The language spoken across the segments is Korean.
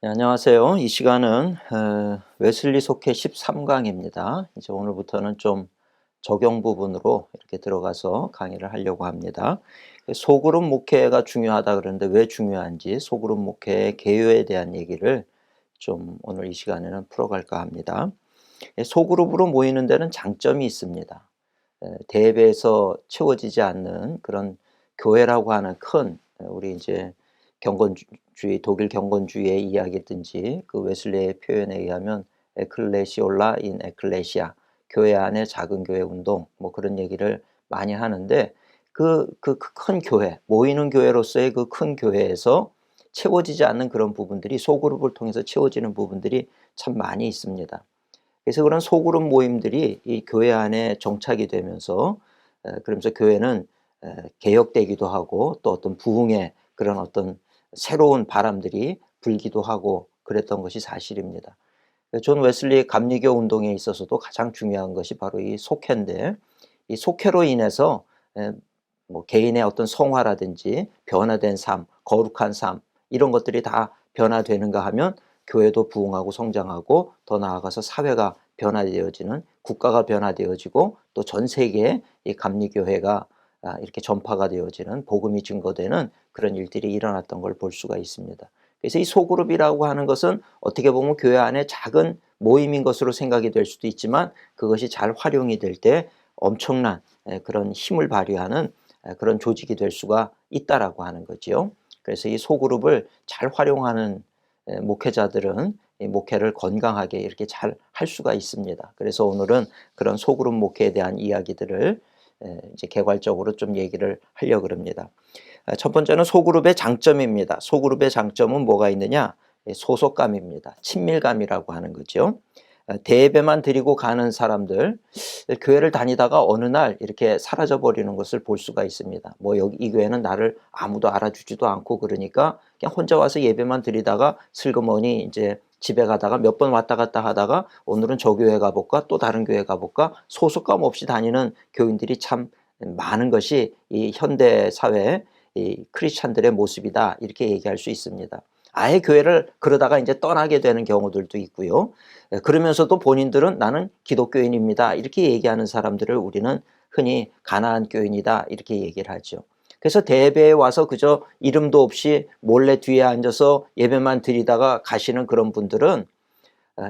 네, 안녕하세요. 이 시간은 웨슬리 속해 13강입니다. 이제 오늘부터는 좀 적용 부분으로 이렇게 들어가서 강의를 하려고 합니다. 소그룹 목회가 중요하다 그러는데 왜 중요한지 소그룹 목회의 개요에 대한 얘기를 좀 오늘 이 시간에는 풀어갈까 합니다. 소그룹으로 모이는 데는 장점이 있습니다. 대회에서 채워지지 않는 그런 교회라고 하는 큰 우리 이제 경건주의 독일 경건주의의 이야기든지 그 웨슬레의 표현에 의하면 에클레시올라 인 에클레시아 교회 안에 작은 교회 운동 뭐 그런 얘기를 많이 하는데 그 큰 교회 모이는 교회로서의 그 큰 교회에서 채워지지 않는 그런 부분들이 소그룹을 통해서 채워지는 부분들이 참 많이 있습니다. 그래서 그런 소그룹 모임들이 이 교회 안에 정착이 되면서 그러면서 교회는 개혁되기도 하고 또 어떤 부흥의 그런 어떤 새로운 바람들이 불기도 하고 그랬던 것이 사실입니다. 존 웨슬리 감리교 운동에 있어서도 가장 중요한 것이 바로 이 속회인데 이 속회로 인해서 에, 뭐 개인의 어떤 성화라든지 변화된 삶, 거룩한 삶 이런 것들이 다 변화되는가 하면 교회도 부흥하고 성장하고 더 나아가서 사회가 변화되어지는 국가가 변화되어지고 또 전 세계에 이 감리교회가 이렇게 전파가 되어지는 복음이 증거되는 그런 일들이 일어났던 걸 볼 수가 있습니다. 그래서 이 소그룹이라고 하는 것은 어떻게 보면 교회 안에 작은 모임인 것으로 생각이 될 수도 있지만 그것이 잘 활용이 될 때 엄청난 그런 힘을 발휘하는 그런 조직이 될 수가 있다라고 하는 거죠. 그래서 이 소그룹을 잘 활용하는 목회자들은 이 목회를 건강하게 이렇게 잘 할 수가 있습니다. 그래서 오늘은 그런 소그룹 목회에 대한 이야기들을 이제 개괄적으로 좀 얘기를 하려고 합니다. 첫 번째는 소그룹의 장점입니다. 소그룹의 장점은 뭐가 있느냐? 소속감입니다. 친밀감이라고 하는 거죠. 대예배만 드리고 가는 사람들, 교회를 다니다가 어느 날 이렇게 사라져 버리는 것을 볼 수가 있습니다. 뭐 여기 이 교회는 나를 아무도 알아주지도 않고 그러니까 그냥 혼자 와서 예배만 드리다가 슬그머니 이제 집에 가다가 몇 번 왔다 갔다 하다가 오늘은 저 교회 가볼까 또 다른 교회 가볼까 소속감 없이 다니는 교인들이 참 많은 것이 이 현대 사회 이 크리스찬들의 모습이다 이렇게 얘기할 수 있습니다. 아예 교회를 그러다가 이제 떠나게 되는 경우들도 있고요. 그러면서도 본인들은 나는 기독교인입니다 이렇게 얘기하는 사람들을 우리는 흔히 가나안 교인이다 이렇게 얘기를 하죠. 그래서 대회에 와서 그저 이름도 없이 몰래 뒤에 앉아서 예배만 드리다가 가시는 그런 분들은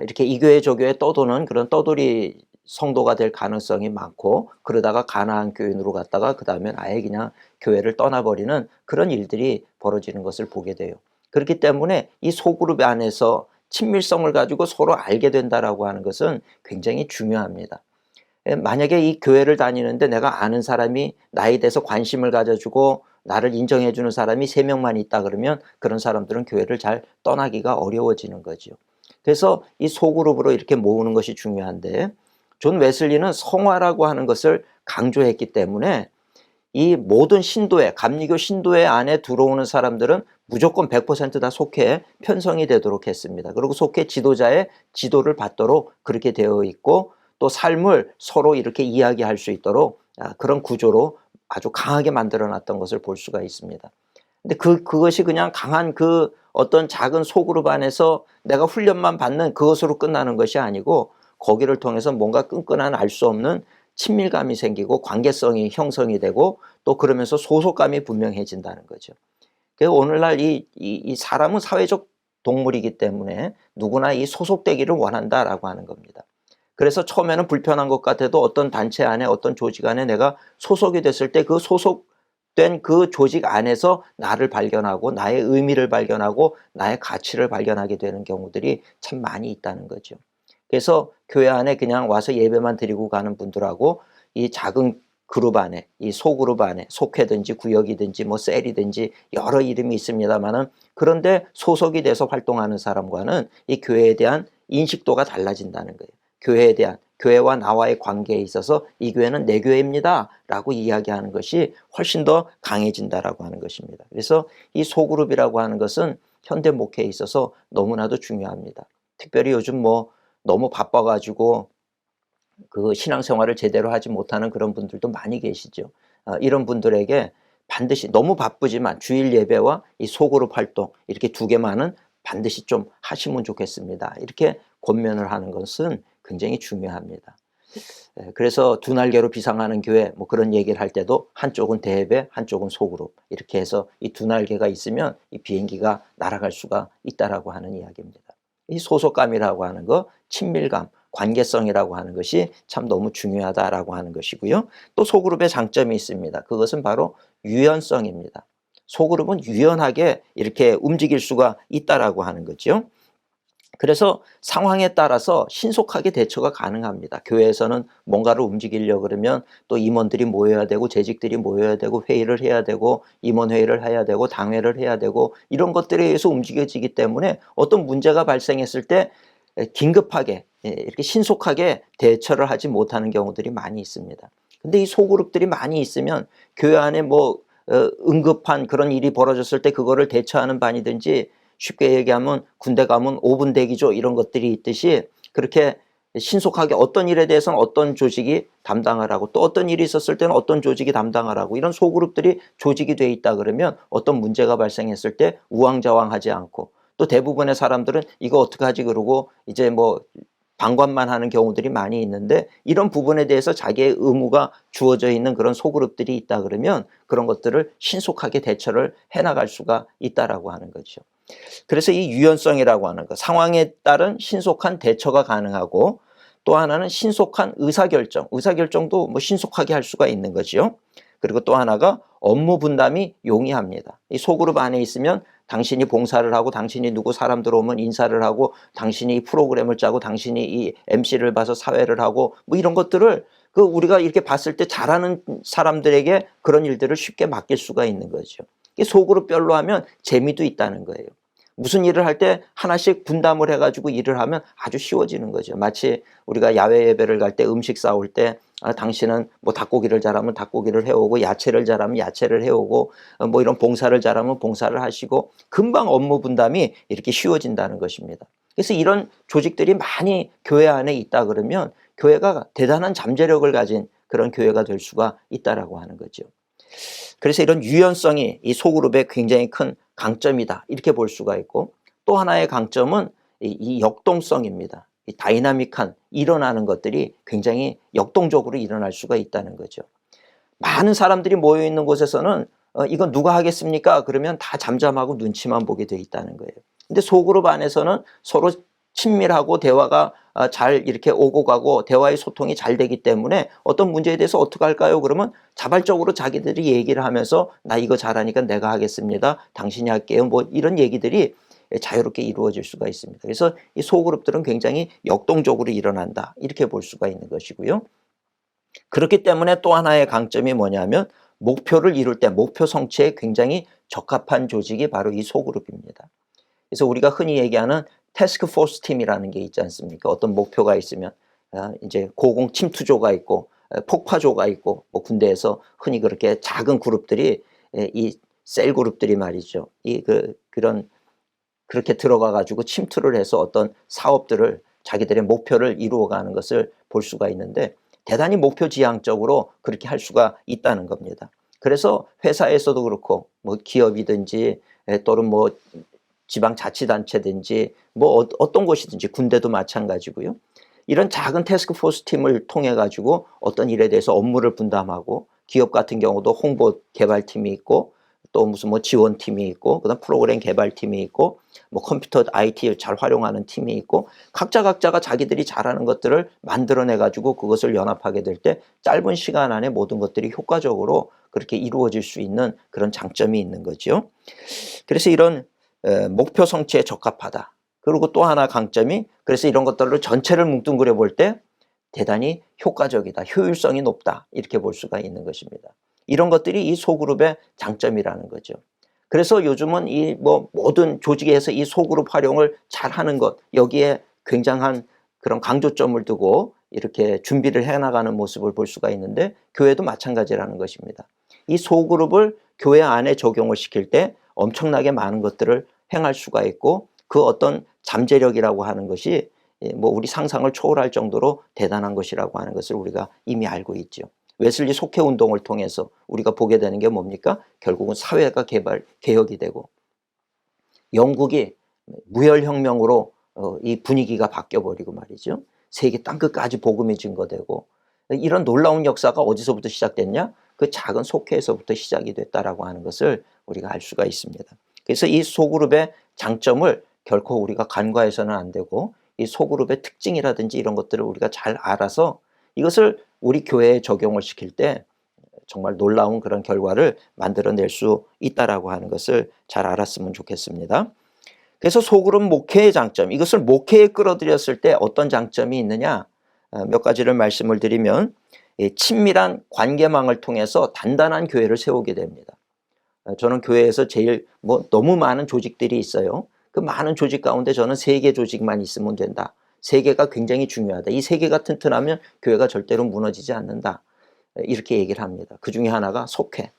이렇게 이 교회 저 교회 떠도는 그런 떠돌이 성도가 될 가능성이 많고 그러다가 가나안 교인으로 갔다가 그 다음엔 아예 그냥 교회를 떠나버리는 그런 일들이 벌어지는 것을 보게 돼요. 그렇기 때문에 이 소그룹 안에서 친밀성을 가지고 서로 알게 된다라고 하는 것은 굉장히 중요합니다. 만약에 이 교회를 다니는데 내가 아는 사람이 나에 대해서 관심을 가져주고 나를 인정해 주는 사람이 3명만 있다 그러면 그런 사람들은 교회를 잘 떠나기가 어려워지는 거죠. 그래서 이 소그룹으로 이렇게 모으는 것이 중요한데 존 웨슬리는 성화라고 하는 것을 강조했기 때문에 이 모든 신도회, 감리교 신도회 안에 들어오는 사람들은 무조건 100%다 속해 편성이 되도록 했습니다. 그리고 속해 지도자의 지도를 받도록 그렇게 되어 있고 또 삶을 서로 이렇게 이야기할 수 있도록 그런 구조로 아주 강하게 만들어 놨던 것을 볼 수가 있습니다. 근데 그것이 그냥 강한 그 어떤 작은 소그룹 안에서 내가 훈련만 받는 그것으로 끝나는 것이 아니고 거기를 통해서 뭔가 끈끈한 알 수 없는 친밀감이 생기고 관계성이 형성이 되고 또 그러면서 소속감이 분명해진다는 거죠. 그래서 오늘날 이 사람은 사회적 동물이기 때문에 누구나 이 소속되기를 원한다라고 하는 겁니다. 그래서 처음에는 불편한 것 같아도 어떤 단체 안에 어떤 조직 안에 내가 소속이 됐을 때 그 소속된 그 조직 안에서 나를 발견하고 나의 의미를 발견하고 나의 가치를 발견하게 되는 경우들이 참 많이 있다는 거죠. 그래서 교회 안에 그냥 와서 예배만 드리고 가는 분들하고 이 작은 그룹 안에 이 소그룹 안에 속회든지 구역이든지 뭐 셀이든지 여러 이름이 있습니다만은 그런데 소속이 돼서 활동하는 사람과는 이 교회에 대한 인식도가 달라진다는 거예요. 교회에 대한 교회와 나와의 관계에 있어서 이 교회는 내 교회입니다 라고 이야기하는 것이 훨씬 더 강해진다라고 하는 것입니다. 그래서 이 소그룹이라고 하는 것은 현대 목회에 있어서 너무나도 중요합니다. 특별히 요즘 뭐 너무 바빠가지고 그 신앙생활을 제대로 하지 못하는 그런 분들도 많이 계시죠. 이런 분들에게 반드시 너무 바쁘지만 주일 예배와 이 소그룹 활동 이렇게 두 개만은 반드시 좀 하시면 좋겠습니다. 이렇게 권면을 하는 것은 굉장히 중요합니다. 그래서 두 날개로 비상하는 교회 뭐 그런 얘기를 할 때도 한쪽은 대배, 한쪽은 소그룹 이렇게 해서 이 두 날개가 있으면 이 비행기가 날아갈 수가 있다라고 하는 이야기입니다. 이 소속감이라고 하는 거, 친밀감, 관계성이라고 하는 것이 참 너무 중요하다라고 하는 것이고요. 또 소그룹의 장점이 있습니다. 그것은 바로 유연성입니다. 소그룹은 유연하게 이렇게 움직일 수가 있다라고 하는 거죠. 그래서 상황에 따라서 신속하게 대처가 가능합니다. 교회에서는 뭔가를 움직이려고 그러면 또 임원들이 모여야 되고 재직들이 모여야 되고 회의를 해야 되고 임원회의를 해야 되고 당회를 해야 되고 이런 것들에 의해서 움직여지기 때문에 어떤 문제가 발생했을 때 긴급하게 이렇게 신속하게 대처를 하지 못하는 경우들이 많이 있습니다. 근데 이 소그룹들이 많이 있으면 교회 안에 뭐 응급한 그런 일이 벌어졌을 때 그거를 대처하는 반이든지 쉽게 얘기하면 군대 가면 5분 대기조 이런 것들이 있듯이 그렇게 신속하게 어떤 일에 대해서는 어떤 조직이 담당을 하고 또 어떤 일이 있었을 때는 어떤 조직이 담당을 하고 이런 소그룹들이 조직이 돼 있다 그러면 어떤 문제가 발생했을 때 우왕좌왕하지 않고 또 대부분의 사람들은 이거 어떡하지 그러고 이제 뭐 방관만 하는 경우들이 많이 있는데 이런 부분에 대해서 자기의 의무가 주어져 있는 그런 소그룹들이 있다 그러면 그런 것들을 신속하게 대처를 해나갈 수가 있다라고 하는 거죠. 그래서 이 유연성이라고 하는 것, 상황에 따른 신속한 대처가 가능하고 또 하나는 신속한 의사결정도 뭐 신속하게 할 수가 있는 거죠. 그리고 또 하나가 업무 분담이 용이합니다. 이 소그룹 안에 있으면 당신이 봉사를 하고 당신이 누구 사람 들어오면 인사를 하고 당신이 이 프로그램을 짜고 당신이 이 MC를 봐서 사회를 하고 뭐 이런 것들을 그 우리가 이렇게 봤을 때 잘하는 사람들에게 그런 일들을 쉽게 맡길 수가 있는 거죠. 소그룹별로 하면 재미도 있다는 거예요. 무슨 일을 할 때 하나씩 분담을 해가지고 일을 하면 아주 쉬워지는 거죠. 마치 우리가 야외 예배를 갈 때 음식 싸울 때 당신은 뭐 닭고기를 잘하면 닭고기를 해오고 야채를 잘하면 야채를 해오고 뭐 이런 봉사를 잘하면 봉사를 하시고 금방 업무 분담이 이렇게 쉬워진다는 것입니다. 그래서 이런 조직들이 많이 교회 안에 있다 그러면 교회가 대단한 잠재력을 가진 그런 교회가 될 수가 있다라고 하는 거죠. 그래서 이런 유연성이 이 소그룹의 굉장히 큰 강점이다 이렇게 볼 수가 있고 또 하나의 강점은 이 역동성입니다. 이 다이나믹한 일어나는 것들이 굉장히 역동적으로 일어날 수가 있다는 거죠. 많은 사람들이 모여 있는 곳에서는 이건 누가 하겠습니까? 그러면 다 잠잠하고 눈치만 보게 돼 있다는 거예요. 근데 소그룹 안에서는 서로 친밀하고 대화가 잘 이렇게 오고 가고 대화의 소통이 잘 되기 때문에 어떤 문제에 대해서 어떻게 할까요? 그러면 자발적으로 자기들이 얘기를 하면서 나 이거 잘하니까 내가 하겠습니다. 당신이 할게요. 뭐 이런 얘기들이 자유롭게 이루어질 수가 있습니다. 그래서 이 소그룹들은 굉장히 역동적으로 일어난다. 이렇게 볼 수가 있는 것이고요. 그렇기 때문에 또 하나의 강점이 뭐냐면 목표를 이룰 때 목표 성취에 굉장히 적합한 조직이 바로 이 소그룹입니다. 그래서 우리가 흔히 얘기하는 태스크포스 팀이라는 게 있지 않습니까? 어떤 목표가 있으면 이제 고공 침투조가 있고 폭파조가 있고 뭐 군대에서 흔히 그렇게 작은 그룹들이 이 셀 그룹들이 말이죠. 그런 그렇게 들어가 가지고 침투를 해서 어떤 사업들을 자기들의 목표를 이루어가는 것을 볼 수가 있는데 대단히 목표 지향적으로 그렇게 할 수가 있다는 겁니다. 그래서 회사에서도 그렇고 뭐 기업이든지 또는 뭐 지방자치단체든지 뭐 어떤 곳이든지 군대도 마찬가지고요. 이런 작은 태스크포스 팀을 통해 가지고 어떤 일에 대해서 업무를 분담하고 기업 같은 경우도 홍보 개발팀이 있고 또 무슨 뭐 지원팀이 있고 그다음 프로그램 개발팀이 있고 뭐 컴퓨터 IT 잘 활용하는 팀이 있고 각자가 자기들이 잘하는 것들을 만들어내 가지고 그것을 연합하게 될 때 짧은 시간 안에 모든 것들이 효과적으로 그렇게 이루어질 수 있는 그런 장점이 있는 거죠. 그래서 이런 목표 성취에 적합하다. 그리고 또 하나 강점이 그래서 이런 것들을 전체를 뭉뚱그려 볼 때 대단히 효과적이다. 효율성이 높다. 이렇게 볼 수가 있는 것입니다. 이런 것들이 이 소그룹의 장점이라는 거죠. 그래서 요즘은 이 뭐 모든 조직에서 이 소그룹 활용을 잘 하는 것 여기에 굉장한 그런 강조점을 두고 이렇게 준비를 해나가는 모습을 볼 수가 있는데 교회도 마찬가지라는 것입니다. 이 소그룹을 교회 안에 적용을 시킬 때 엄청나게 많은 것들을 행할 수가 있고 그 어떤 잠재력이라고 하는 것이 뭐 우리 상상을 초월할 정도로 대단한 것이라고 하는 것을 우리가 이미 알고 있죠. 웨슬리 속회 운동을 통해서 우리가 보게 되는 게 뭡니까? 결국은 사회가 개혁이 되고 영국이 무혈혁명으로 이 분위기가 바뀌어버리고 말이죠. 세계 땅끝까지 복음이 증거되고, 이런 놀라운 역사가 어디서부터 시작됐냐? 그 작은 속회에서부터 시작이 됐다라고 하는 것을 우리가 알 수가 있습니다. 그래서 이 소그룹의 장점을 결코 우리가 간과해서는 안 되고, 이 소그룹의 특징이라든지 이런 것들을 우리가 잘 알아서 이것을 우리 교회에 적용을 시킬 때 정말 놀라운 그런 결과를 만들어낼 수 있다라고 하는 것을 잘 알았으면 좋겠습니다. 그래서 소그룹 목회의 장점, 이것을 목회에 끌어들였을 때 어떤 장점이 있느냐, 몇 가지를 말씀을 드리면, 친밀한 관계망을 통해서 단단한 교회를 세우게 됩니다. 저는 교회에서 제일 너무 많은 조직들이 있어요. 그 많은 조직 가운데 저는 3개 조직만 있으면 된다. 3개가 굉장히 중요하다. 이 3개가 튼튼하면 교회가 절대로 무너지지 않는다. 이렇게 얘기를 합니다. 그 중에 하나가 속회,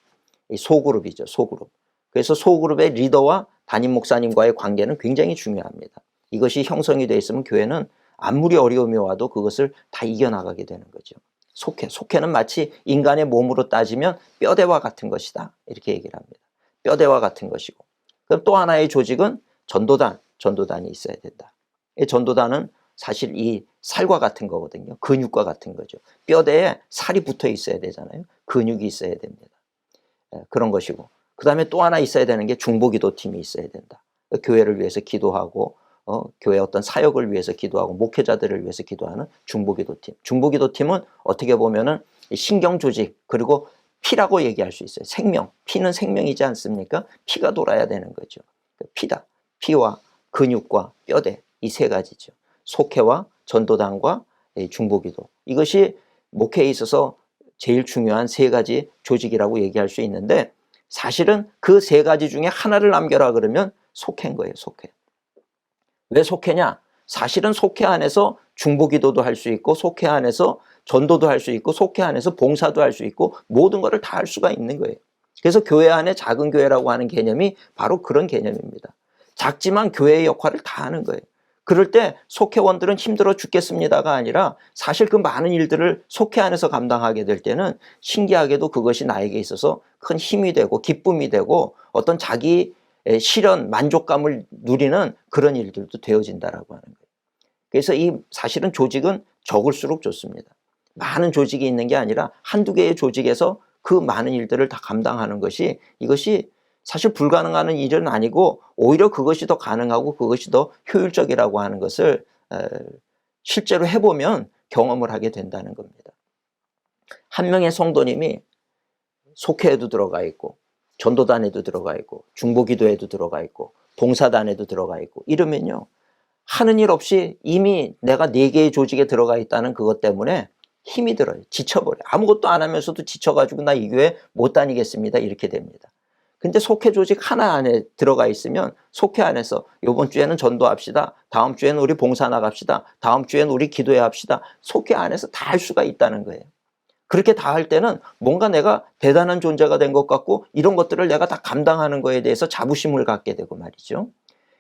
소그룹이죠. 소그룹. 그래서 소그룹의 리더와 담임 목사님과의 관계는 굉장히 중요합니다. 이것이 형성이 되어 있으면 교회는 아무리 어려움이 와도 그것을 다 이겨나가게 되는 거죠. 속회는 마치 인간의 몸으로 따지면 뼈대와 같은 것이다. 이렇게 얘기를 합니다. 뼈대와 같은 것이고. 그럼 또 하나의 조직은 전도단이 있어야 된다. 이 전도단은 사실 이 살과 같은 거거든요. 근육과 같은 거죠. 뼈대에 살이 붙어 있어야 되잖아요. 근육이 있어야 됩니다. 그런 것이고. 그 다음에 또 하나 있어야 되는 게 중보기도팀이 있어야 된다. 교회를 위해서 기도하고, 교회 어떤 사역을 위해서 기도하고, 목회자들을 위해서 기도하는 중보기도팀. 중보기도팀은 어떻게 보면은 신경조직, 그리고 피라고 얘기할 수 있어요. 생명. 피는 생명이지 않습니까? 피가 돌아야 되는 거죠. 피다. 피와 근육과 뼈대. 이 3가지죠. 속회와 전도단과 중보기도. 이것이 목회에 있어서 제일 중요한 3가지 조직이라고 얘기할 수 있는데, 사실은 그 3가지 중에 하나를 남겨라 그러면 속회인 거예요. 속회. 왜 속회냐? 사실은 속회 안에서 중보기도도 할 수 있고, 속회 안에서 전도도 할 수 있고, 속회 안에서 봉사도 할 수 있고, 모든 것을 다 할 수가 있는 거예요. 그래서 교회 안에 작은 교회라고 하는 개념이 바로 그런 개념입니다. 작지만 교회의 역할을 다 하는 거예요. 그럴 때 속회원들은 힘들어 죽겠습니다가 아니라, 사실 그 많은 일들을 속회 안에서 감당하게 될 때는 신기하게도 그것이 나에게 있어서 큰 힘이 되고 기쁨이 되고 어떤 자기 실현, 만족감을 누리는 그런 일들도 되어진다라고 하는 거예요. 그래서 이 사실은 조직은 적을수록 좋습니다. 많은 조직이 있는 게 아니라 한두 개의 조직에서 그 많은 일들을 다 감당하는 것이, 이것이 사실 불가능한 일은 아니고 오히려 그것이 더 가능하고 그것이 더 효율적이라고 하는 것을 실제로 해보면 경험을 하게 된다는 겁니다. 한 명의 성도님이 속회에도 들어가 있고, 전도단에도 들어가 있고, 중보기도에도 들어가 있고, 봉사단에도 들어가 있고 이러면요, 하는 일 없이 이미 내가 4개의 조직에 들어가 있다는 그것 때문에 힘이 들어요. 지쳐버려요. 아무것도 안 하면서도 지쳐가지고 나 이 교회 못 다니겠습니다. 이렇게 됩니다. 근데 속회 조직 하나 안에 들어가 있으면 속회 안에서 이번 주에는 전도합시다. 다음 주에는 우리 봉사 나갑시다. 다음 주에는 우리 기도해야 합시다. 속회 안에서 다 할 수가 있다는 거예요. 그렇게 다 할 때는 뭔가 내가 대단한 존재가 된 것 같고, 이런 것들을 내가 다 감당하는 거에 대해서 자부심을 갖게 되고 말이죠.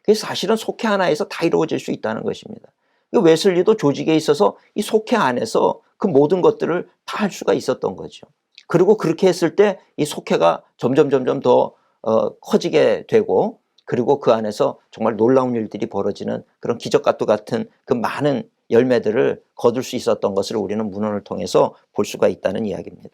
그래서 사실은 속회 하나에서 다 이루어질 수 있다는 것입니다. 웨슬리도 조직에 있어서 이 속회 안에서 그 모든 것들을 다 할 수가 있었던 거죠. 그리고 그렇게 했을 때 이 속회가 점점 더 커지게 되고, 그리고 그 안에서 정말 놀라운 일들이 벌어지는 그런 기적과도 같은 그 많은 열매들을 거둘 수 있었던 것을 우리는 문헌을 통해서 볼 수가 있다는 이야기입니다.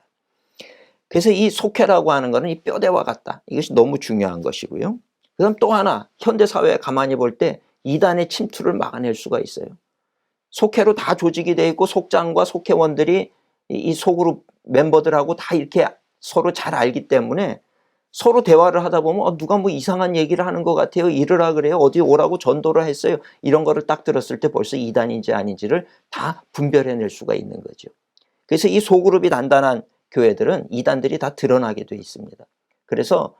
그래서 이 속회라고 하는 것은 이 뼈대와 같다. 이것이 너무 중요한 것이고요. 그다음 또 하나, 현대사회에 가만히 볼 때 이단의 침투를 막아낼 수가 있어요. 속회로 다 조직이 되어 있고, 속장과 속회원들이 이 소그룹 멤버들하고 다 이렇게 서로 잘 알기 때문에 서로 대화를 하다 보면 누가 뭐 이상한 얘기를 하는 것 같아요. 이러라 그래요. 어디 오라고 전도를 했어요. 이런 거를 딱 들었을 때 벌써 이단인지 아닌지를 다 분별해낼 수가 있는 거죠. 그래서 이 소그룹이 단단한 교회들은 이단들이 다 드러나게 돼 있습니다. 그래서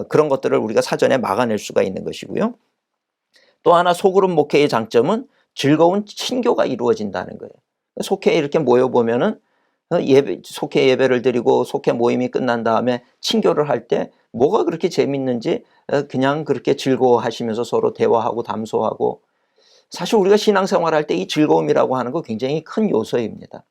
그런 것들을 우리가 사전에 막아낼 수가 있는 것이고요. 또 하나 소그룹 목회의 장점은 즐거운 친교가 이루어진다는 거예요. 속회에 이렇게 모여보면은 속회 예배를 드리고 속회 모임이 끝난 다음에 친교를 할 때 뭐가 그렇게 재밌는지 그냥 그렇게 즐거워하시면서 서로 대화하고 담소하고, 사실 우리가 신앙생활할 때 이 즐거움이라고 하는 거 굉장히 큰 요소입니다.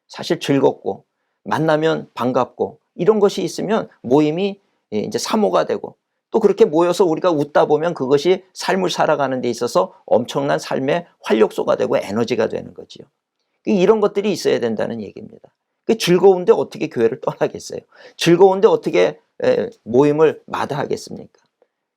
사실 즐겁고 만나면 반갑고 이런 것이 있으면 모임이 이제 사모가 되고 또 그렇게 모여서 우리가 웃다 보면 그것이 삶을 살아가는 데 있어서 엄청난 삶의 활력소가 되고 에너지가 되는 거지요. 이런 것들이 있어야 된다는 얘기입니다. 즐거운데 어떻게 교회를 떠나겠어요? 즐거운데 어떻게 모임을 마다하겠습니까?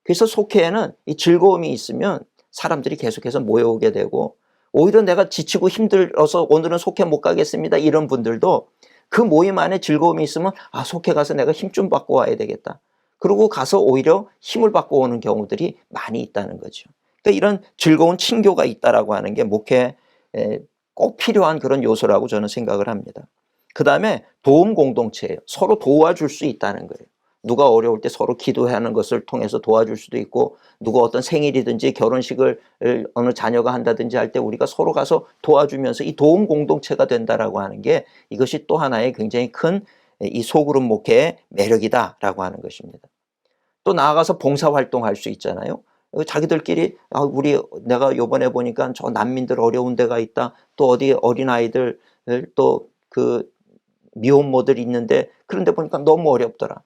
그래서 속회에는 이 즐거움이 있으면 사람들이 계속해서 모여오게 되고, 오히려 내가 지치고 힘들어서 오늘은 속회 못 가겠습니다, 이런 분들도 그 모임 안에 즐거움이 있으면 속회 가서 내가 힘 좀 받고 와야 되겠다, 그러고 가서 오히려 힘을 받고 오는 경우들이 많이 있다는 거죠. 그러니까 이런 즐거운 친교가 있다라고 하는 게 목회에 꼭 필요한 그런 요소라고 저는 생각을 합니다. 그 다음에 도움 공동체예요. 서로 도와줄 수 있다는 거예요. 누가 어려울 때 서로 기도하는 것을 통해서 도와줄 수도 있고, 누가 어떤 생일이든지 결혼식을 어느 자녀가 한다든지 할 때 우리가 서로 가서 도와주면서 이 도움 공동체가 된다라고 하는 게, 이것이 또 하나의 굉장히 큰 이 소그룹 목회의 매력이다라고 하는 것입니다. 또 나아가서 봉사활동할 수 있잖아요. 자기들끼리 내가 요번에 보니까 저 난민들 어려운 데가 있다, 또 어디 어린아이들 또 그 미혼모들 있는데 그런 데 보니까 너무 어렵더라.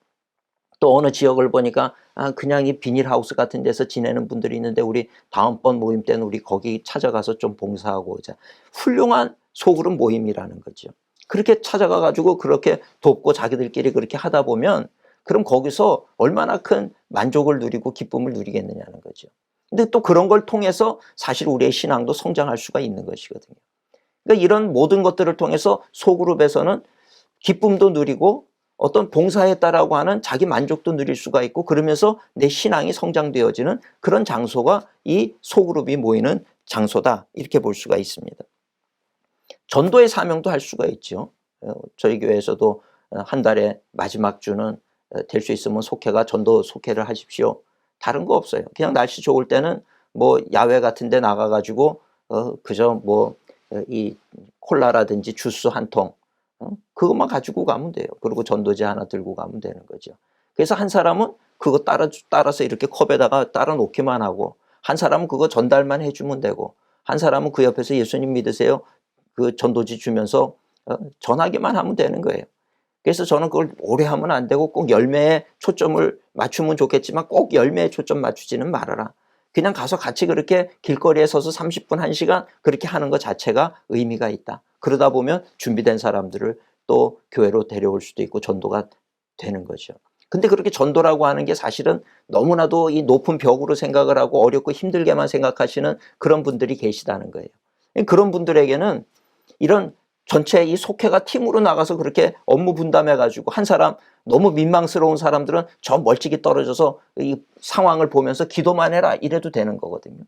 또 어느 지역을 보니까 그냥 이 비닐하우스 같은 데서 지내는 분들이 있는데 우리 다음번 모임 때는 우리 거기 찾아가서 좀 봉사하고 오자. 훌륭한 소그룹 모임이라는 거죠. 그렇게 찾아가 가지고 그렇게 돕고 자기들끼리 그렇게 하다 보면, 그럼 거기서 얼마나 큰 만족을 누리고 기쁨을 누리겠느냐는 거죠. 근데 또 그런 걸 통해서 사실 우리의 신앙도 성장할 수가 있는 것이거든요. 그러니까 이런 모든 것들을 통해서 소그룹에서는 기쁨도 누리고 어떤 봉사했다라고 하는 자기 만족도 누릴 수가 있고, 그러면서 내 신앙이 성장되어지는 그런 장소가 이 소그룹이 모이는 장소다, 이렇게 볼 수가 있습니다. 전도의 사명도 할 수가 있죠. 저희 교회에서도 한 달에 마지막 주는 될 수 있으면 속회가 전도 속회를 하십시오. 다른 거 없어요. 그냥 날씨 좋을 때는 뭐 야외 같은 데 나가가지고 그저 뭐 이 콜라라든지 주스 한 통, 그것만 가지고 가면 돼요. 그리고 전도지 하나 들고 가면 되는 거죠. 그래서 한 사람은 그거 따라서 이렇게 컵에다가 따라 놓기만 하고, 한 사람은 그거 전달만 해주면 되고, 한 사람은 그 옆에서 예수님 믿으세요, 그 전도지 주면서 전하기만 하면 되는 거예요. 그래서 저는 그걸 오래 하면 안 되고 꼭 열매에 초점을 맞추면 좋겠지만 꼭 열매에 초점 맞추지는 말아라. 그냥 가서 같이 그렇게 길거리에 서서 30분, 1시간 그렇게 하는 것 자체가 의미가 있다. 그러다 보면 준비된 사람들을 또 교회로 데려올 수도 있고 전도가 되는 거죠. 근데 그렇게 전도라고 하는 게 사실은 너무나도 이 높은 벽으로 생각을 하고 어렵고 힘들게만 생각하시는 그런 분들이 계시다는 거예요. 그런 분들에게는 이런 전체 이 속회가 팀으로 나가서 그렇게 업무 분담해가지고, 한 사람 너무 민망스러운 사람들은 저 멀찍이 떨어져서 이 상황을 보면서 기도만 해라, 이래도 되는 거거든요.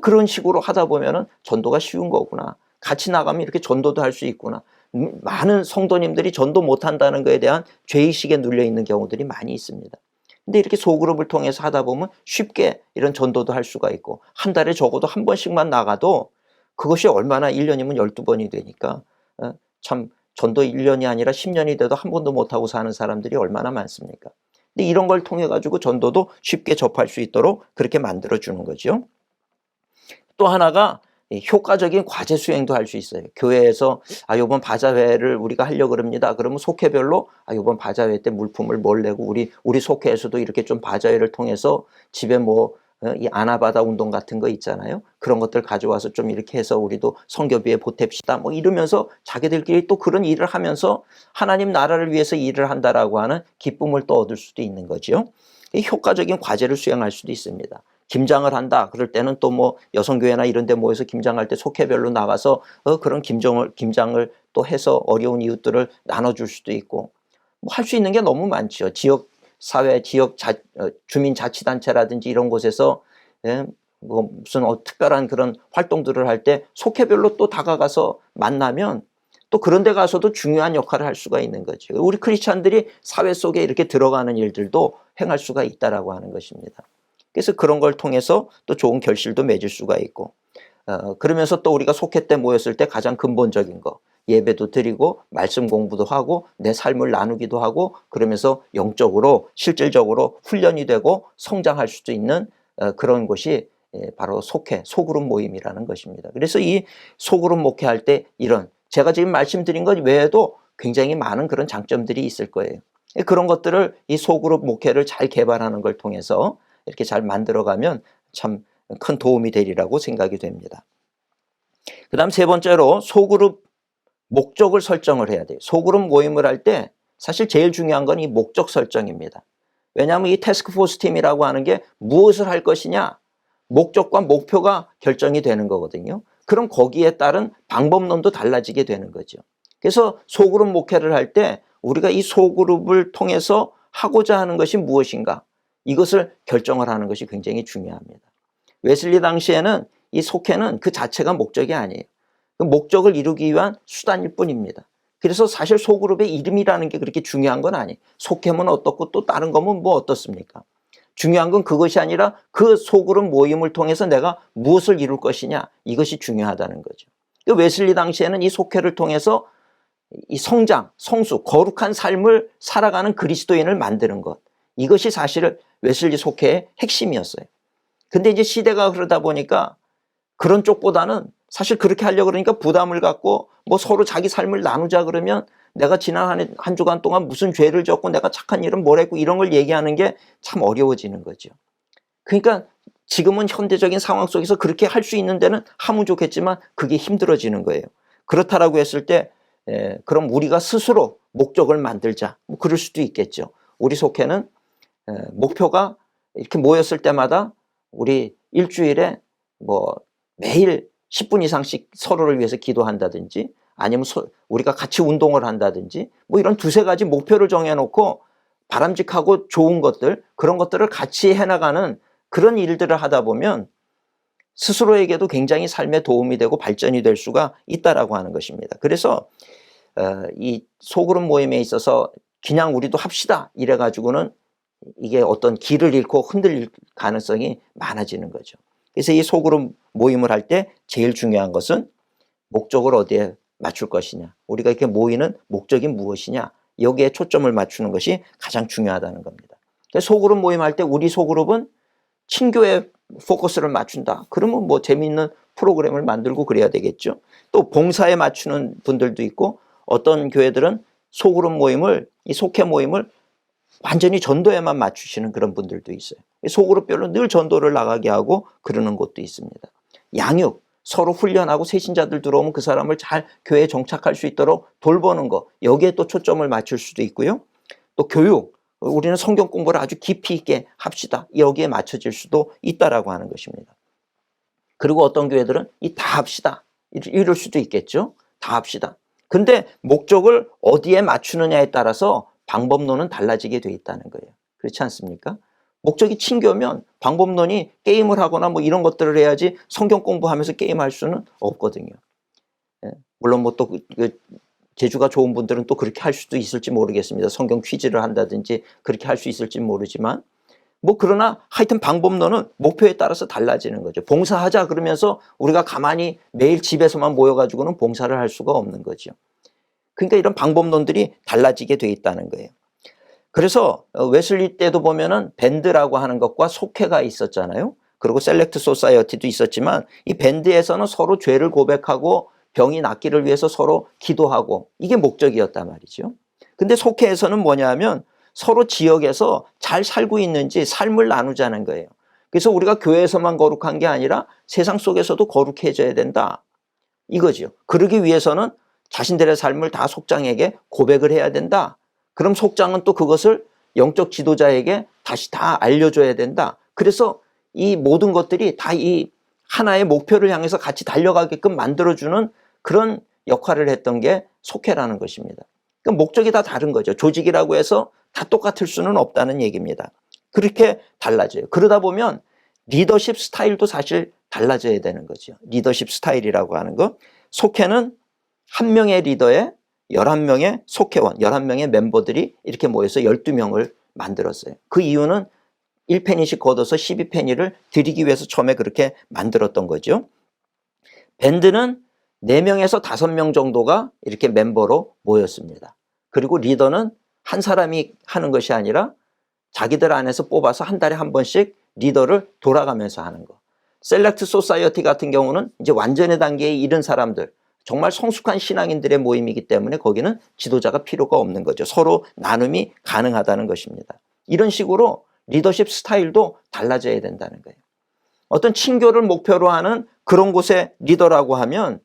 그런 식으로 하다 보면은 전도가 쉬운 거구나. 같이 나가면 이렇게 전도도 할 수 있구나. 많은 성도님들이 전도 못한다는 것에 대한 죄의식에 눌려 있는 경우들이 많이 있습니다. 근데 이렇게 소그룹을 통해서 하다 보면 쉽게 이런 전도도 할 수가 있고, 한 달에 적어도 한 번씩만 나가도 그것이 얼마나 1년이면 12번이 되니까 참 전도 1년이 아니라 10년이 돼도 한 번도 못하고 사는 사람들이 얼마나 많습니까? 근데 이런 걸 통해 가지고 전도도 쉽게 접할 수 있도록 그렇게 만들어 주는 거죠. 또 하나가 효과적인 과제 수행도 할 수 있어요. 교회에서 요번 바자회를 우리가 하려고 그럽니다. 그러면 속회별로 요번 바자회 때 물품을 뭘 내고, 우리 속회에서도 이렇게 좀 바자회를 통해서 집에 이 아나바다 운동 같은 거 있잖아요. 그런 것들 가져와서 좀 이렇게 해서 우리도 선교비에 보탭시다, 뭐 이러면서 자기들끼리 또 그런 일을 하면서 하나님 나라를 위해서 일을 한다라고 하는 기쁨을 또 얻을 수도 있는 거죠. 이 효과적인 과제를 수행할 수도 있습니다. 김장을 한다 그럴 때는 또 뭐 여성교회나 이런 데 모여서 김장할 때 속회별로 나가서 그런 김장을 또 해서 어려운 이웃들을 나눠줄 수도 있고, 뭐 할 수 있는 게 너무 많죠. 지역 사회, 주민자치단체라든지 이런 곳에서 뭐 무슨 특별한 그런 활동들을 할 때 속회별로 또 다가가서 만나면 또 그런 데 가서도 중요한 역할을 할 수가 있는 거죠. 우리 크리스찬들이 사회 속에 이렇게 들어가는 일들도 행할 수가 있다라고 하는 것입니다. 그래서 그런 걸 통해서 또 좋은 결실도 맺을 수가 있고, 그러면서 또 우리가 속회 때 모였을 때 가장 근본적인 거, 예배도 드리고 말씀 공부도 하고 내 삶을 나누기도 하고, 그러면서 영적으로 실질적으로 훈련이 되고 성장할 수도 있는 그런 것이 바로 속회, 소그룹 모임이라는 것입니다. 그래서 이 소그룹 목회할 때 이런 제가 지금 말씀드린 것 외에도 굉장히 많은 그런 장점들이 있을 거예요. 그런 것들을 이 소그룹 목회를 잘 개발하는 걸 통해서 이렇게 잘 만들어가면 참 큰 도움이 되리라고 생각이 됩니다. 그 다음 세 번째로 소그룹 목적을 설정을 해야 돼요. 소그룹 모임을 할 때 사실 제일 중요한 건 이 목적 설정입니다. 왜냐하면 이 태스크포스 팀이라고 하는 게 무엇을 할 것이냐, 목적과 목표가 결정이 되는 거거든요. 그럼 거기에 따른 방법론도 달라지게 되는 거죠. 그래서 소그룹 목회를 할 때 우리가 이 소그룹을 통해서 하고자 하는 것이 무엇인가, 이것을 결정을 하는 것이 굉장히 중요합니다. 웨슬리 당시에는 이 속회는 그 자체가 목적이 아니에요. 그 목적을 이루기 위한 수단일 뿐입니다. 그래서 사실 소그룹의 이름이라는 게 그렇게 중요한 건 아니에요. 속회면 어떻고 또 다른 거면 뭐 어떻습니까? 중요한 건 그것이 아니라 그 소그룹 모임을 통해서 내가 무엇을 이룰 것이냐, 이것이 중요하다는 거죠. 웨슬리 당시에는 이 속회를 통해서 이 성장, 성수, 거룩한 삶을 살아가는 그리스도인을 만드는 것, 이것이 사실 웨슬리 속회의 핵심이었어요. 근데 이제 시대가 그러다 보니까 그런 쪽보다는 사실 그렇게 하려고 그러니까 부담을 갖고 뭐 서로 자기 삶을 나누자 그러면 내가 지난 한 주간 동안 무슨 죄를 졌고 내가 착한 일은 뭘 했고 이런 걸 얘기하는 게 참 어려워지는 거죠. 그러니까 지금은 현대적인 상황 속에서 그렇게 할 수 있는 데는 하면 좋겠지만 그게 힘들어지는 거예요. 그렇다라고 했을 때 그럼 우리가 스스로 목적을 만들자, 뭐 그럴 수도 있겠죠. 우리 속회는 목표가 이렇게 모였을 때마다 우리 일주일에 뭐 매일 10분 이상씩 서로를 위해서 기도한다든지 아니면 우리가 같이 운동을 한다든지 뭐 이런 두세 가지 목표를 정해놓고 바람직하고 좋은 것들, 그런 것들을 같이 해나가는 그런 일들을 하다 보면 스스로에게도 굉장히 삶에 도움이 되고 발전이 될 수가 있다라고 하는 것입니다. 그래서 이 소그룹 모임에 있어서 그냥 우리도 합시다 이래가지고는 이게 어떤 길을 잃고 흔들릴 가능성이 많아지는 거죠. 그래서 이 소그룹 모임을 할 때 제일 중요한 것은 목적을 어디에 맞출 것이냐, 우리가 이렇게 모이는 목적이 무엇이냐, 여기에 초점을 맞추는 것이 가장 중요하다는 겁니다. 소그룹 모임할 때 우리 소그룹은 친교에 포커스를 맞춘다. 그러면 뭐 재미있는 프로그램을 만들고 그래야 되겠죠. 또 봉사에 맞추는 분들도 있고 어떤 교회들은 소그룹 모임을, 이 속회 모임을 완전히 전도에만 맞추시는 그런 분들도 있어요. 소그룹별로 늘 전도를 나가게 하고 그러는 곳도 있습니다. 양육, 서로 훈련하고 새신자들 들어오면 그 사람을 잘 교회에 정착할 수 있도록 돌보는 거, 여기에 또 초점을 맞출 수도 있고요. 또 교육, 우리는 성경 공부를 아주 깊이 있게 합시다, 여기에 맞춰질 수도 있다라고 하는 것입니다. 그리고 어떤 교회들은 이 다 합시다 이럴 수도 있겠죠. 다 합시다. 근데 목적을 어디에 맞추느냐에 따라서 방법론은 달라지게 돼 있다는 거예요. 그렇지 않습니까? 목적이 친교면 방법론이 게임을 하거나 뭐 이런 것들을 해야지 성경 공부하면서 게임할 수는 없거든요. 물론 뭐 또 재주가 좋은 분들은 또 그렇게 할 수도 있을지 모르겠습니다. 성경 퀴즈를 한다든지 그렇게 할 수 있을지 모르지만 뭐 그러나 하여튼 방법론은 목표에 따라서 달라지는 거죠. 봉사하자 그러면서 우리가 가만히 매일 집에서만 모여가지고는 봉사를 할 수가 없는 거죠. 그러니까 이런 방법론들이 달라지게 돼 있다는 거예요. 그래서 웨슬리 때도 보면은 밴드라고 하는 것과 속회가 있었잖아요. 그리고 셀렉트 소사이어티도 있었지만 이 밴드에서는 서로 죄를 고백하고 병이 낫기를 위해서 서로 기도하고 이게 목적이었단 말이죠. 근데 속회에서는 뭐냐면 서로 지역에서 잘 살고 있는지 삶을 나누자는 거예요. 그래서 우리가 교회에서만 거룩한 게 아니라 세상 속에서도 거룩해져야 된다, 이거죠. 그러기 위해서는 자신들의 삶을 다 속장에게 고백을 해야 된다. 그럼 속장은 또 그것을 영적 지도자에게 다시 다 알려줘야 된다. 그래서 이 모든 것들이 다 이 하나의 목표를 향해서 같이 달려가게끔 만들어주는 그런 역할을 했던 게 속회라는 것입니다. 그러니까 목적이 다 다른 거죠. 조직이라고 해서 다 똑같을 수는 없다는 얘기입니다. 그렇게 달라져요. 그러다 보면 리더십 스타일도 사실 달라져야 되는 거죠. 리더십 스타일이라고 하는 거. 속회는 한 명의 리더에 11명의 속회원, 11명의 멤버들이 이렇게 모여서 12명을 만들었어요. 그 이유는 1페니씩 걷어서 12페니를 드리기 위해서 처음에 그렇게 만들었던 거죠. 밴드는 4명에서 5명 정도가 이렇게 멤버로 모였습니다. 그리고 리더는 한 사람이 하는 것이 아니라 자기들 안에서 뽑아서 한 달에 한 번씩 리더를 돌아가면서 하는 거. 셀렉트 소사이어티 같은 경우는 이제 완전의 단계에 이른 사람들, 정말 성숙한 신앙인들의 모임이기 때문에 거기는 지도자가 필요가 없는 거죠. 서로 나눔이 가능하다는 것입니다. 이런 식으로 리더십 스타일도 달라져야 된다는 거예요. 어떤 친교를 목표로 하는 그런 곳의 리더라고 하면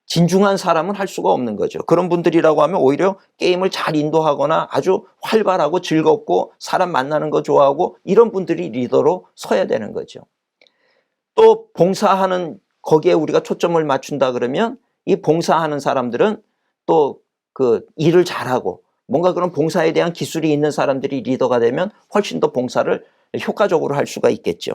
진중한 사람은 할 수가 없는 거죠. 그런 분들이라고 하면 오히려 게임을 잘 인도하거나 아주 활발하고 즐겁고 사람 만나는 거 좋아하고 이런 분들이 리더로 서야 되는 거죠. 또 봉사하는 거기에 우리가 초점을 맞춘다 그러면 이 봉사하는 사람들은 또 그 일을 잘하고 뭔가 그런 봉사에 대한 기술이 있는 사람들이 리더가 되면 훨씬 더 봉사를 효과적으로 할 수가 있겠죠.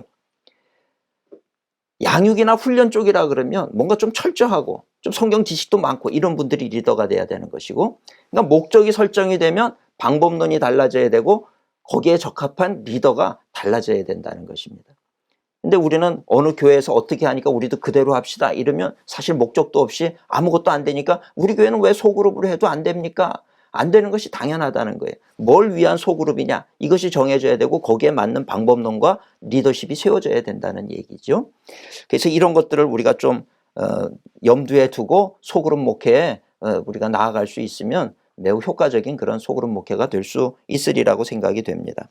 양육이나 훈련 쪽이라 그러면 뭔가 좀 철저하고 좀 성경 지식도 많고 이런 분들이 리더가 돼야 되는 것이고, 그러니까 목적이 설정이 되면 방법론이 달라져야 되고 거기에 적합한 리더가 달라져야 된다는 것입니다. 근데 우리는 어느 교회에서 어떻게 하니까 우리도 그대로 합시다 이러면 사실 목적도 없이 아무것도 안 되니까 우리 교회는 왜 소그룹으로 해도 안 됩니까? 안 되는 것이 당연하다는 거예요. 뭘 위한 소그룹이냐 이것이 정해져야 되고 거기에 맞는 방법론과 리더십이 세워져야 된다는 얘기죠. 그래서 이런 것들을 우리가 좀 염두에 두고 소그룹 목회에 우리가 나아갈 수 있으면 매우 효과적인 그런 소그룹 목회가 될 수 있으리라고 생각이 됩니다.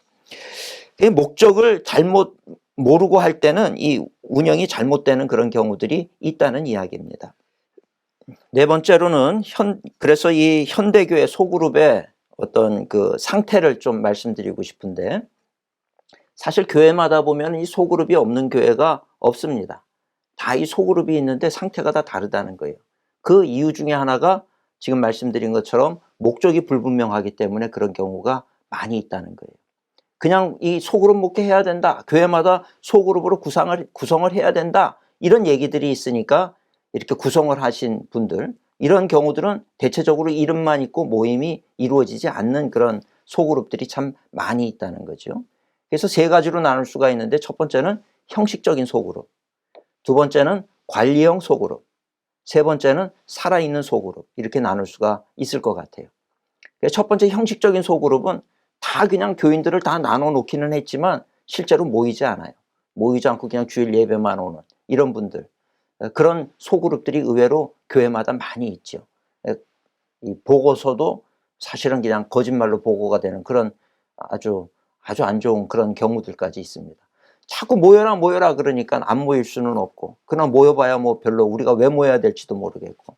목적을 잘못 모르고 할 때는 이 운영이 잘못되는 그런 경우들이 있다는 이야기입니다. 네 번째로는 그래서 이 현대교회 소그룹의 어떤 그 상태를 좀 말씀드리고 싶은데, 사실 교회마다 보면 이 소그룹이 없는 교회가 없습니다. 다 이 소그룹이 있는데 상태가 다 다르다는 거예요. 그 이유 중에 하나가 지금 말씀드린 것처럼 목적이 불분명하기 때문에 그런 경우가 많이 있다는 거예요. 그냥 이 소그룹 목회해야 된다, 교회마다 소그룹으로 구성을 해야 된다 이런 얘기들이 있으니까 이렇게 구성을 하신 분들, 이런 경우들은 대체적으로 이름만 있고 모임이 이루어지지 않는 그런 소그룹들이 참 많이 있다는 거죠. 그래서 세 가지로 나눌 수가 있는데, 첫 번째는 형식적인 소그룹, 두 번째는 관리형 소그룹, 세 번째는 살아있는 소그룹, 이렇게 나눌 수가 있을 것 같아요. 첫 번째 형식적인 소그룹은 다 그냥 교인들을 다 나눠 놓기는 했지만 실제로 모이지 않아요. 모이지 않고 그냥 주일 예배만 오는 이런 분들, 그런 소그룹들이 의외로 교회마다 많이 있죠. 이 보고서도 사실은 그냥 거짓말로 보고가 되는 그런 아주 안 좋은 그런 경우들까지 있습니다. 자꾸 모여라 그러니까 안 모일 수는 없고, 그러나 모여봐야 뭐 별로 우리가 왜 모여야 될지도 모르겠고,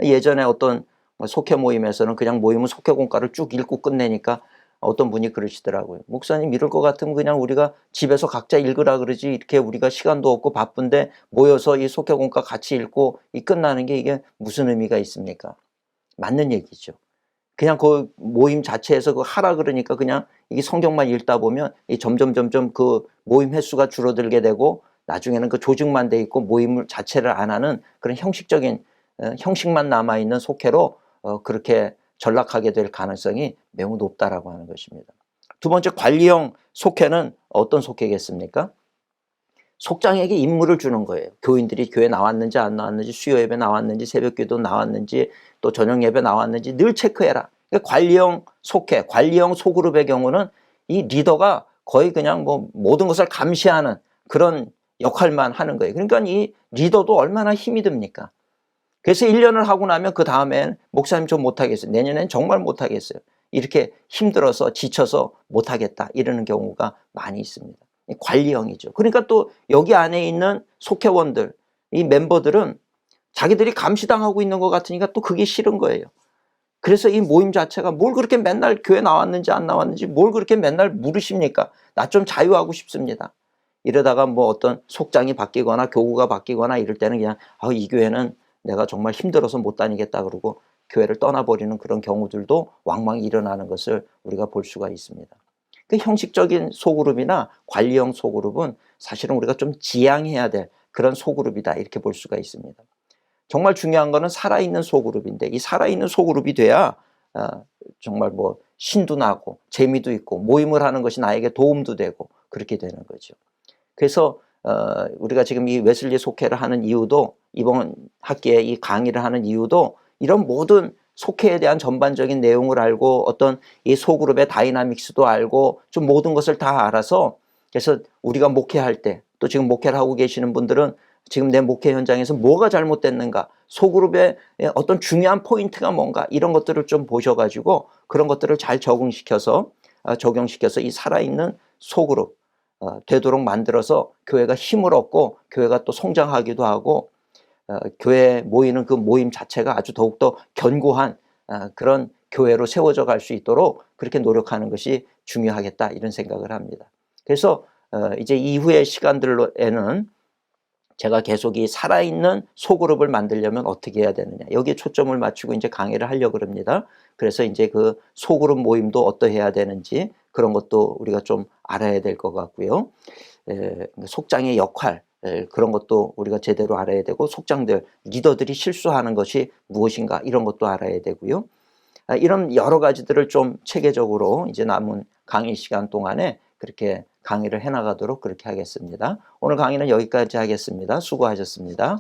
예전에 어떤 속회 모임에서는 그냥 모이면 속회 공과를 쭉 읽고 끝내니까 어떤 분이 그러시더라고요. 목사님, 이럴 것 같으면 그냥 우리가 집에서 각자 읽으라 그러지, 이렇게 우리가 시간도 없고 바쁜데 모여서 이 속회 공과 같이 읽고 이 끝나는 게 이게 무슨 의미가 있습니까? 맞는 얘기죠. 그냥 그 모임 자체에서 그 하라 그러니까 그냥 이게 성경만 읽다 보면 점점 그 모임 횟수가 줄어들게 되고 나중에는 그 조직만 돼 있고 모임을 자체를 안 하는 그런 형식적인 형식만 남아있는 속회로 그렇게 전락하게 될 가능성이 매우 높다라고 하는 것입니다. 두 번째, 관리형 속회는 어떤 속회겠습니까? 속장에게 임무를 주는 거예요. 교인들이 교회 나왔는지 안 나왔는지, 수요 예배 나왔는지, 새벽 기도 나왔는지, 또 저녁 예배 나왔는지 늘 체크해라. 그러니까 관리형 속회, 관리형 소그룹의 경우는 이 리더가 거의 그냥 뭐 모든 것을 감시하는 그런 역할만 하는 거예요. 그러니까 이 리더도 얼마나 힘이 듭니까? 그래서 1년을 하고 나면 그 다음엔 목사님 좀 못하겠어요. 내년엔 정말 못하겠어요. 이렇게 힘들어서 지쳐서 못하겠다 이러는 경우가 많이 있습니다. 관리형이죠. 그러니까 또 여기 안에 있는 속회원들, 이 멤버들은 자기들이 감시당하고 있는 것 같으니까 또 그게 싫은 거예요. 그래서 이 모임 자체가 뭘 그렇게 맨날 교회 나왔는지 안 나왔는지 뭘 그렇게 맨날 물으십니까? 나 좀 자유하고 싶습니다. 이러다가 뭐 어떤 속장이 바뀌거나 교구가 바뀌거나 이럴 때는 그냥 이 교회는 내가 정말 힘들어서 못 다니겠다 그러고 교회를 떠나버리는 그런 경우들도 왕왕 일어나는 것을 우리가 볼 수가 있습니다. 그 형식적인 소그룹이나 관리형 소그룹은 사실은 우리가 좀 지양해야 될 그런 소그룹이다 이렇게 볼 수가 있습니다. 정말 중요한 거는 살아있는 소그룹인데, 이 살아있는 소그룹이 돼야 정말 뭐 신도 나고 재미도 있고 모임을 하는 것이 나에게 도움도 되고 그렇게 되는 거죠. 그래서 우리가 지금 이 웨슬리 속회를 하는 이유도, 이번 학기에 이 강의를 하는 이유도 이런 모든 속회에 대한 전반적인 내용을 알고 어떤 이 소그룹의 다이나믹스도 알고 좀 모든 것을 다 알아서, 그래서 우리가 목회할 때, 또 지금 목회를 하고 계시는 분들은 지금 내 목회 현장에서 뭐가 잘못됐는가, 소그룹의 어떤 중요한 포인트가 뭔가, 이런 것들을 좀 보셔가지고 그런 것들을 잘 적용시켜서 이 살아있는 소그룹 되도록 만들어서 교회가 힘을 얻고 교회가 또 성장하기도 하고 교회에 모이는 그 모임 자체가 아주 더욱더 견고한 그런 교회로 세워져 갈 수 있도록 그렇게 노력하는 것이 중요하겠다, 이런 생각을 합니다. 그래서 이제 이후의 시간들에는 제가 계속 이 살아있는 소그룹을 만들려면 어떻게 해야 되느냐, 여기에 초점을 맞추고 이제 강의를 하려고 그럽니다. 그래서 이제 그 소그룹 모임도 어떠해야 되는지 그런 것도 우리가 좀 알아야 될 것 같고요. 속장의 역할, 그런 것도 우리가 제대로 알아야 되고, 속장들, 리더들이 실수하는 것이 무엇인가, 이런 것도 알아야 되고요. 이런 여러 가지들을 좀 체계적으로 이제 남은 강의 시간 동안에 그렇게 강의를 해나가도록 그렇게 하겠습니다. 오늘 강의는 여기까지 하겠습니다. 수고하셨습니다.